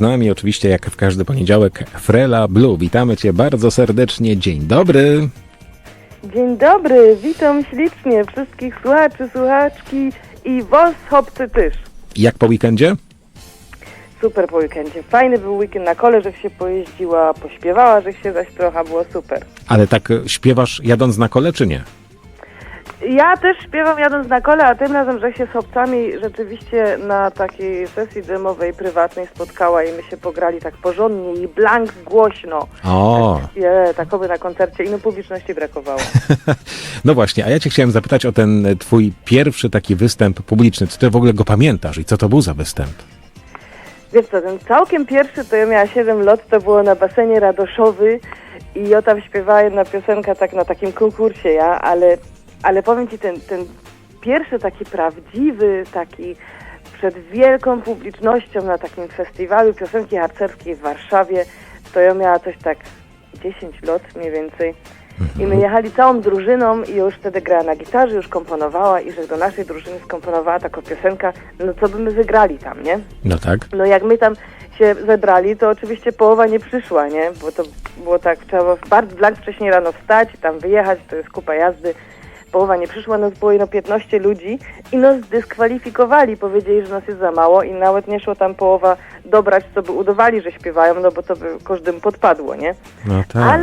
z nami, oczywiście jak w każdy poniedziałek, Frela Blue. Witamy Cię bardzo serdecznie. Dzień dobry. Dzień dobry, witam ślicznie wszystkich słuchaczy, słuchaczki i was, chłopcy też. Jak po weekendzie? Super po weekendzie. Fajny był weekend na kole, że się pojeździła, pośpiewała, że się zaś trochę, było super. Ale tak śpiewasz jadąc na kole, czy nie? Ja też śpiewam jadąc na kole, a tym razem, że się z chłopcami rzeczywiście na takiej sesji demowej, prywatnej spotkała i my się pograli tak porządnie i blank głośno. O! Takoby na koncercie i no publiczności brakowało. No właśnie, a ja Cię chciałem zapytać o ten Twój pierwszy taki występ publiczny. Czy Ty w ogóle go pamiętasz i co to był za występ? Wiesz co, ten całkiem pierwszy, to ja miała 7 lat, to było na basenie Radoszowy i ja tam śpiewała jedna piosenka tak na takim konkursie, ale powiem Ci, ten pierwszy taki prawdziwy, taki przed wielką publicznością na takim festiwalu piosenki harcerskiej w Warszawie, to ja miała coś tak 10 lat mniej więcej. I my jechali całą drużyną i już wtedy grała na gitarze, już komponowała i że do naszej drużyny skomponowała taką piosenkę, no co by my wygrali tam, nie? No tak. No jak my tam się zebrali, to oczywiście połowa nie przyszła, nie? Bo to było tak, trzeba było bardzo wcześniej rano wstać i tam wyjechać, to jest kupa jazdy. Połowa nie przyszła, nas było 15 ludzi i nas zdyskwalifikowali, powiedzieli, że nas jest za mało i nawet nie szło tam połowa dobrać, co by udawali, że śpiewają, no bo to by każdym podpadło, nie? No tak.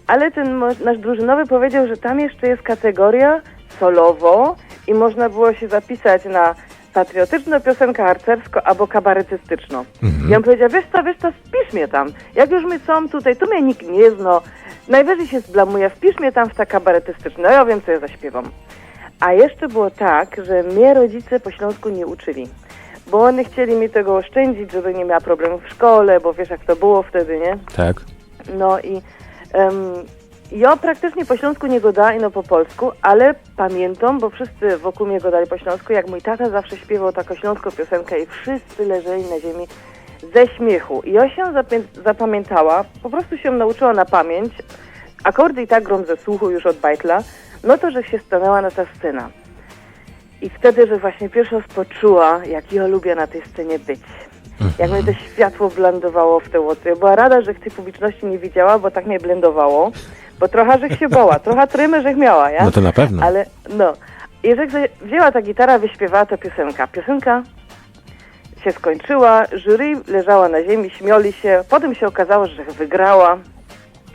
Ale ten nasz drużynowy powiedział, że tam jeszcze jest kategoria solowo i można było się zapisać na patriotyczną piosenkę harcersko albo kabaretystyczną. Ja mu powiedział, wiesz co, wpisz mnie tam. Jak już my są tutaj, tu mnie nikt nie zna, najwyżej się zblamuje, wpisz mnie tam w ta kabaretystyczna. No ja wiem, co ja zaśpiewam. A jeszcze było tak, że mnie rodzice po śląsku nie uczyli. Bo oni chcieli mi tego oszczędzić, żeby nie miała problemów w szkole, bo wiesz jak to było wtedy, nie? Tak. No i ja praktycznie po śląsku nie gadała, no po polsku, ale pamiętam, bo wszyscy wokół mnie gadali po śląsku, jak mój tata zawsze śpiewał taką śląską piosenkę i wszyscy leżeli na ziemi ze śmiechu. I ja się zapamiętała, po prostu się nauczyła na pamięć, akordy i tak grom ze słuchu już od bajtla, no to, że się stanęła na ta scena. I wtedy, że właśnie pierwszy raz poczuła, jak ja lubię na tej scenie być. Jak mnie to światło blendowało w te łoty. Była rada, że tej publiczności nie widziała, bo tak mnie blendowało. Bo trochę, żech się bała, trochę trymy, żech miała, ja? No to na pewno. Ale, no. I żech wzięła ta gitara, wyśpiewała ta piosenka. Piosenka się skończyła, jury leżała na ziemi, śmiali się. Potem się okazało, że wygrała.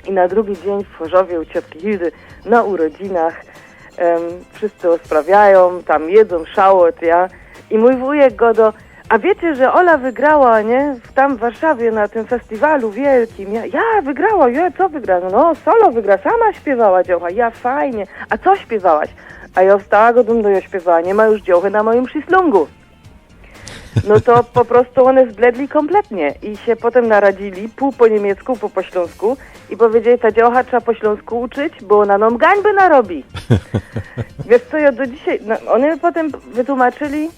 I na drugi dzień w Chorzowie u ciotki Hildy na urodzinach wszyscy rozprawiają, tam jedzą szałot, ja? I mój wujek go a wiecie, że Ola wygrała, nie? Tam w Warszawie na tym festiwalu wielkim. Ja wygrała, co wygrała? No solo wygra, sama śpiewała dziołcha. Ja fajnie. A co śpiewałaś? A ja wstała go do ja śpiewała, nie ma już dziołchy na moim szyslungu. No to po prostu one zbledli kompletnie i się potem naradzili, pół po niemiecku, pół po śląsku i powiedzieli, ta dziołcha trzeba po śląsku uczyć, bo ona nam gańby narobi. Wiesz co, ja do dzisiaj, one potem wytłumaczyli,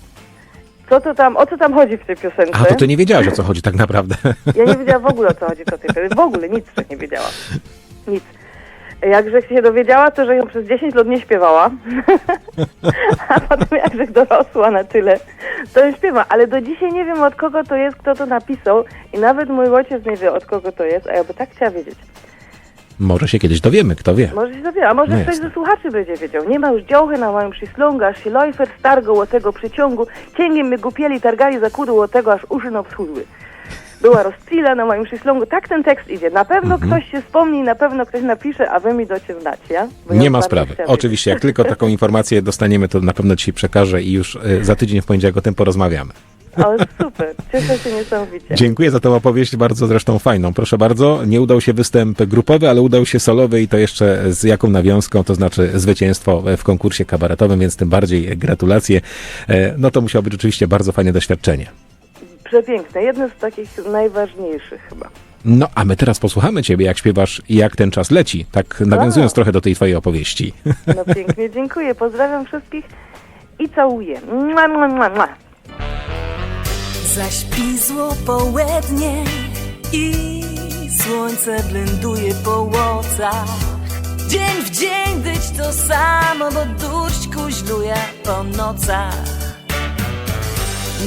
o co tam chodzi w tej piosence? A to Ty nie wiedziałaś, o co chodzi tak naprawdę. Ja nie wiedziałam w ogóle, o co chodzi w tej piosence. W ogóle nic nie wiedziała. Nic. Jakże się dowiedziała, to że ją przez 10 lat nie śpiewała. A potem jakże dorosła na tyle, to ją śpiewa. Ale do dzisiaj nie wiem, od kogo to jest, kto to napisał. I nawet mój ojciec nie wie, od kogo to jest, a ja by tak chciała wiedzieć. Może się kiedyś dowiemy, kto wie. Może się dowie, a może ktoś ze słuchaczy będzie wiedział. Nie ma już dziołchy na moim szyslungu, aż się lojfer stargał o tego przyciągu, cięgiem my gupieli, targali za kudło o tego, aż uszy nam wschudły. Była rozcila na moim szyslungu. Tak ten tekst idzie. Na pewno ktoś się wspomni, na pewno ktoś napisze, a wy mi docie znać, ja? Bo Nie ja ma sprawy. Oczywiście, jak tylko taką informację dostaniemy, to na pewno Ci przekażę i już za tydzień w poniedziałek o tym porozmawiamy. O, super. Cieszę się niesamowicie. Dziękuję za tę opowieść, bardzo zresztą fajną. Proszę bardzo, nie udał się występ grupowy, ale udał się solowy i to jeszcze z jaką nawiązką, to znaczy zwycięstwo w konkursie kabaretowym, więc tym bardziej gratulacje. No to musiało być rzeczywiście bardzo fajne doświadczenie. Przepiękne. Jedno z takich najważniejszych chyba. No, a my teraz posłuchamy Ciebie, jak śpiewasz i jak ten czas leci, tak nawiązując trochę do tej Twojej opowieści. No pięknie, dziękuję. Pozdrawiam wszystkich i całuję. Mua, mua, mua, mua. Zaśpizło południe i słońce blenduje po łocach. Dzień w dzień być to samo, bo deszcz kuźluje po nocach.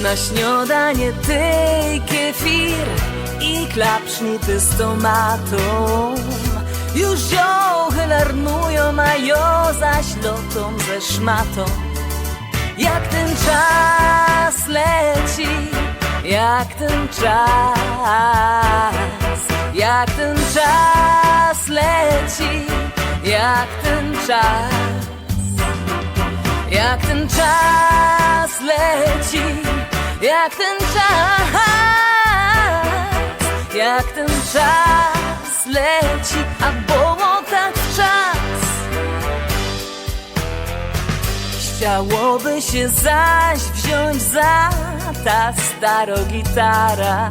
Na śniadanie ty kefir klapsznity z tomatą. Już ziochy larnują, a jo zaś lotą ze szmatą. Jak ten czas leci, jak ten czas, jak ten czas leci, jak ten czas, jak ten czas leci, jak ten czas, jak ten czas leci, a było tak czas. Chciałoby się zaś wziąć za ta starogitara.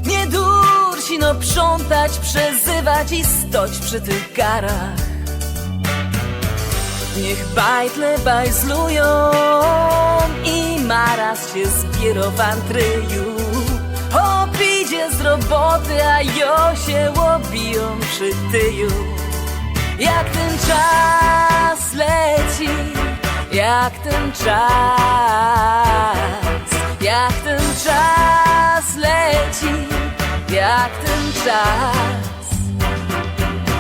Nie dursi, no przątać, przezywać i stoć przy tych garach. Niech bajtle bajzlują i maraz się zbierowantryju. Obidzie z roboty, a jo się łobiją przy tyju. Jak ten czas leci, jak ten czas, jak ten czas leci, jak ten czas,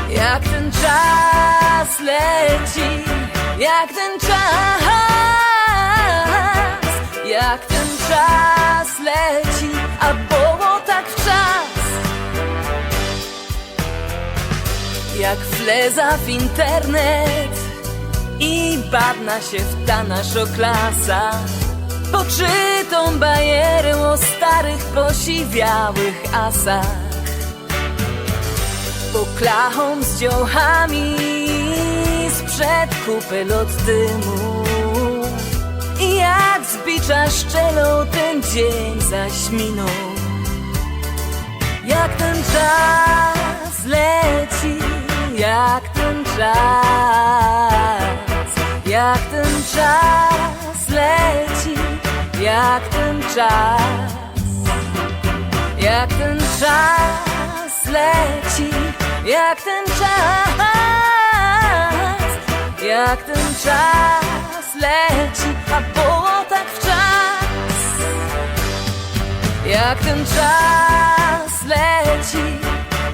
jak ten czas leci, jak ten czas, jak ten czas leci, a było tak w czas. Jak fleza w internet i badna się w ta naszoklasa. Poczytą bajerę o starych, posiwiałych asach. Poklachą z dziołchami sprzed kupel od dymu. I jak z bicza szczelą ten dzień zaś minął. Jak ten czas leci, jak ten czas, jak ten czas leci, jak ten czas, jak ten czas leci, jak ten czas, jak ten czas leci, a było tak w czas. Jak ten czas leci,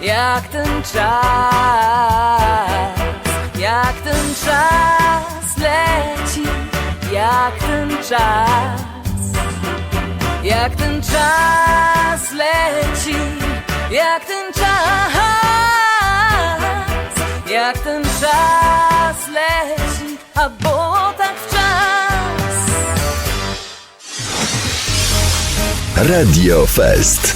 jak ten czas, jak ten czas leci, jak ten czas, jak ten czas leci, jak ten czas, jak ten czas leci, a było tak w czas. Radio Fest.